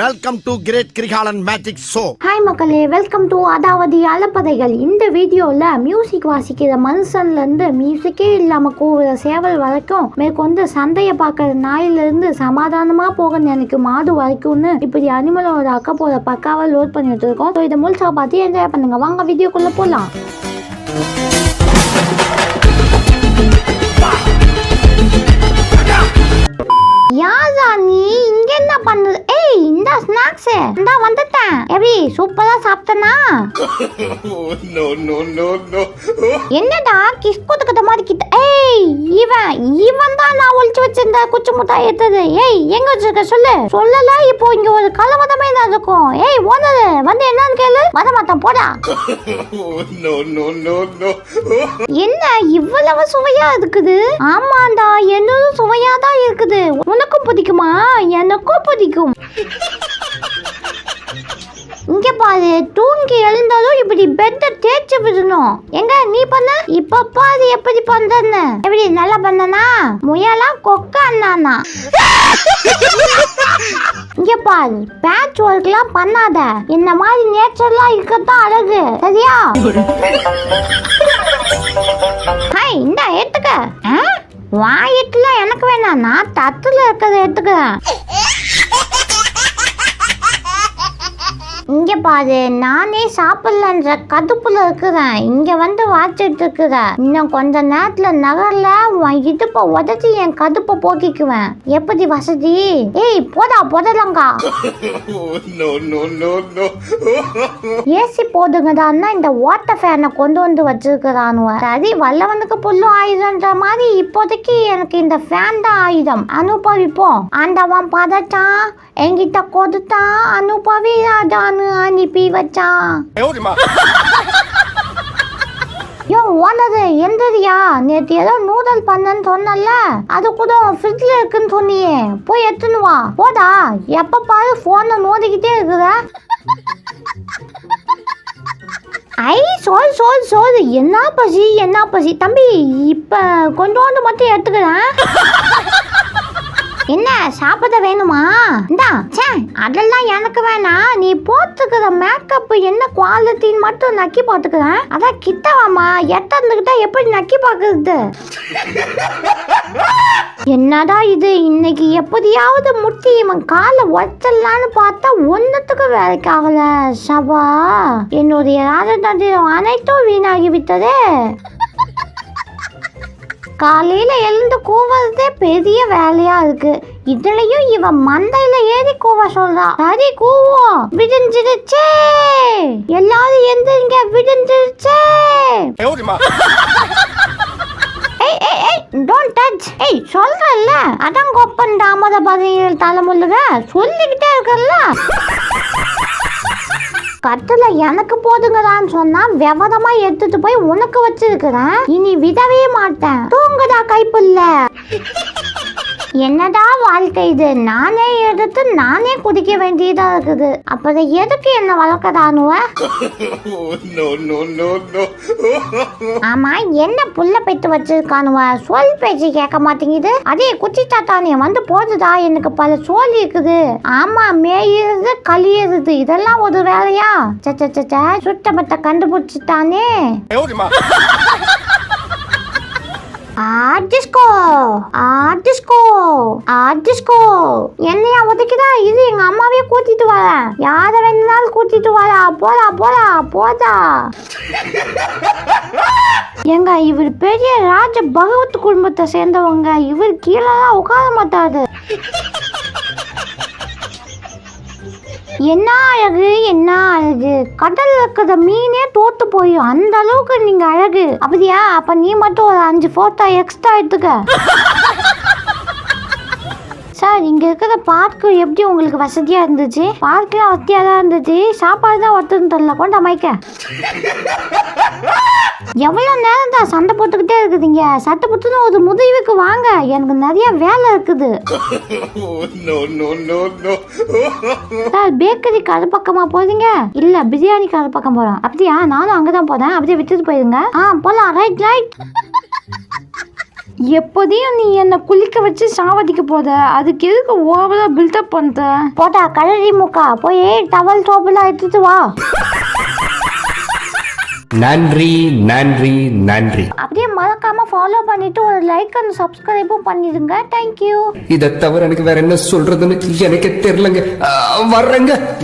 Welcome to great Kirikalan magic show. Hi மக்களே, welcome to அதாவது அலப்பதைகள். இந்த வீடியோல மியூசிக் வாசிக்கிற மனுஷன்ல இருந்து மியூசிக்கே இல்லாம கூவுற சேவல் வரைக்கும், மேற்கொண்டு சண்டைய பார்க்கற நாயில இருந்து சமாதானமா போக நினைக்கும் மாடு வரைக்கும்னு இப்படி அனிமலோட அக்க போற பக்காவா லோட் பண்ணிட்டு இருக்கோம். ஸோ இதை முழுசா பார்த்து என்ஜாய் பண்ணுங்க. வாங்க வீடியோக்குள்ள போலாம். யாரா நீ இங்க என்ன பண்ணுது? ஏய், இந்த ஸ்நாக்ஸ் இந்த வந்துட்டேன். எப்படி சூப்பரா சாப்பிட்டனா? என்னடா கிஸ்கோத்துக்கிட்ட மாதிரி கிட்ட? ஏய், இவன் தான் நான் ஒளிச்சு வச்சிருந்த குச்சி முட்டாய் எடுத்தது. ஏய், எங்க வச்சிருக்க சொல்லு. சொல்லல, இப்போ இங்க ஒரு கலவரமே தான் இருக்கும். ஏய், ஓனரு வந்து என்னன்னு கேளு. வர மாட்டான், போடா. என்ன இவ்வளவு சுவையா இருக்குது? ஆமாண்டா, என்னதும் சுவையா தான் இருக்குது. உனக்கும் பிடிக்குமா? எனக்கும் பிடிக்கும். இங்க பாரு, தூங்கி எழுந்தாலும் இப்படி பெட்ட தேய்ச்சி விடணும். எங்க நீ பண்ண? இப்ப பாரு எப்படி பண்றன்னு. எப்படி நல்லா பண்ணனா? முயலா கொக்க அண்ணானா? இங்க பாரு, பேட்ச் ஒர்க்லாம் பண்ணாத. இந்த மாதிரி நேச்சுரலா இருக்கத்தான் அழகு, சரியா? ஹாய், இந்த எடுத்துக்க. வாயிட்டுல எனக்கு வேணாம், நான் தத்துல இருக்கிறத எடுத்துக்கிறேன். இங்க பாரு, நானே சாப்பிடலன்ற கடுப்புல இருக்கிறேன். இங்க வந்து வாச்சிட்டு இருக்கிற. இன்னும் கொஞ்ச நேரத்துல நகர்ல உன் இடுப்ப உதச்சி என் கடுப்பை போக்கிக்குவேன். எப்படி வசதி? ஏய், போடா போடலங்கா. ஏசி போடுங்கடான்னா இந்த வாட்டர் ஃபேனை கொண்டு வந்து வச்சிருக்கிறானுவ. சரி, வல்லவனுக்கு புல்லு ஆயுதம்ன்ற மாதிரி இப்போதைக்கு எனக்கு இந்த ஃபேன் தான் ஆயுதம். அனுபவிப்போம். ஆண்டவன் பதச்சான், என்கிட்ட கொடுத்தான், அனுபவி அதான் அனுப்பி வச்சான். யோ ஓனரு, எந்திரியா? நேற்று ஏதோ நூடல் பண்ணன்னு சொன்னல, அது கூட ஃப்ரிட்ஜ்ல இருக்குன்னு சொன்னியே, போய் எடுத்துன்னு வா. போடா, எப்ப பாரு போனை நோதிக்கிட்டே இருக்குற. ஐ, சோறு என்ன பசி தம்பி, இப்ப கொஞ்சோண்டு மட்டும் எடுத்துக்கிறேன். என்ன சாப்பிட வேணுமா? இந்தா. அதெல்லாம் எனக்கு வேணாம். நீ போட்டுக்கிற மேக்கப் என்ன குவாலிட்டின்னு மட்டும் நக்கி போட்டுக்கிறேன். அதான் கிட்டவாமா, எட்டந்துக்கிட்ட எப்படி நக்கி பாக்குறது? என்னடா இது, இன்னைக்கு எப்படியாவது முட்டி இவன் காலை உடச்சலான்னு பார்த்தா ஒன்னத்துக்கு வேலைக்கு ஆகல. சபா, என்னுடைய ராஜதந்திரம் அனைத்தும் வீணாகி விட்டதே. காலையில எழுந்து கூவதே பெரிய வேலையா இருக்கு. இதுலயும் இவன் மண்டையில ஏறி கூவ சொல்றா. சரி, கூவோம். விடிஞ்சிருச்சே, எல்லாரும் எந்திரிங்க, விடிஞ்சிருச்சே. Don't touch. ஏய், சொல்றல்ல, அடங்கொப்பன் தாமத பதில் தலைமுள்ளுக சொல்லிக்கிட்டே இருக்கல்ல. கட்டுல எனக்கு போதுங்கடான்னு சொன்னா விவரமா எடுத்துட்டு போய் உனக்கு வச்சிருக்கிறேன். இனி விடவே மாட்டேன். தூங்குதா கைப்புள்ள. என்னடா வாழ்க்கை இது? நானே எடுத்து நானே குடிக்க வேண்டியதா இருக்குது. அப்புறம் எதுக்கு என்ன வளர்க்கறானுவ? ஆமா, என்ன புள்ள பெத்து வச்சிருக்கானுவ? சொல் பேச்சு கேட்க மாட்டேங்குது. அதே குச்சி தாத்தானே வந்து போதுதா, எனக்கு பல சோல் இருக்குது. ஆமா, மேயிறது கழியறது இதெல்லாம் ஒரு வேலையா? சுத்தமத்தை கண்டுபிடிச்சிட்டானே. என்னையா உதைக்குதா? இது எங்க அம்மாவே கூட்டிட்டு வர. யார வேணாலும் கூட்டிட்டு வரா. போதா. எங்க இவர் பெரிய ராஜ பகவத் குடும்பத்தை சேர்ந்தவங்க. இவர் கீழே தான் உட்கார மாட்டாரு. என்ன அழகு. கடல்ல இருக்கிற மீனே தோத்து போயும், அந்த அளவுக்கு நீங்க அழகு. அப்படியா? அப்ப நீ மட்டும் ஒரு 5 போட்டோ எக்ஸ்ட்ரா எடுத்துக்க. சார், இங்க இருக்கிற பார்க்கு எப்படி உங்களுக்கு வசதியா இருந்துச்சு? பார்க்லாம் வசதியா தான் இருந்துச்சு. சாப்பாடு தான் ஒருத்தர் தரல. கொண்ட மைக்க. எவ்வளவு நேரம் தான் சண்டை போட்டுக்கிட்டே இருக்குதுங்க? சட்டை போட்டு ஒரு முடிவுக்கு வாங்க, எனக்கு நிறைய வேலை இருக்குது. சார், பேக்கரிக்கு அது பக்கமா போறீங்க? இல்ல, பிரியாணிக்கு அது பக்கம் போறோம். அப்படியா? நானும் அங்கதான் போறேன். அப்படியே விட்டுட்டு போயிருங்க. போலாம். ரைட். எப்போதையும் நீ என்னை குளிக்க வச்சு சாவடிக்க போத, அதுக்கு எதுக்கு ஓவரா பில்டப் பண்ற? போட்டா கலரி முக்கா, போய் டவல் சோப்பெல்லாம் எடுத்துட்டு வா. நன்றி நன்றி நன்றி. அப்படியே மறக்காம ஃபாலோ பண்ணிட்டு ஒரு லைக் அண்ட் சப்ஸ்கிரைபும் பண்ணிடுங்க. தேங்க்யூ. இதை தவிர எனக்கு வேற என்ன சொல்றதுன்னு எனக்கு தெரியலங்க. வர்றேங்க.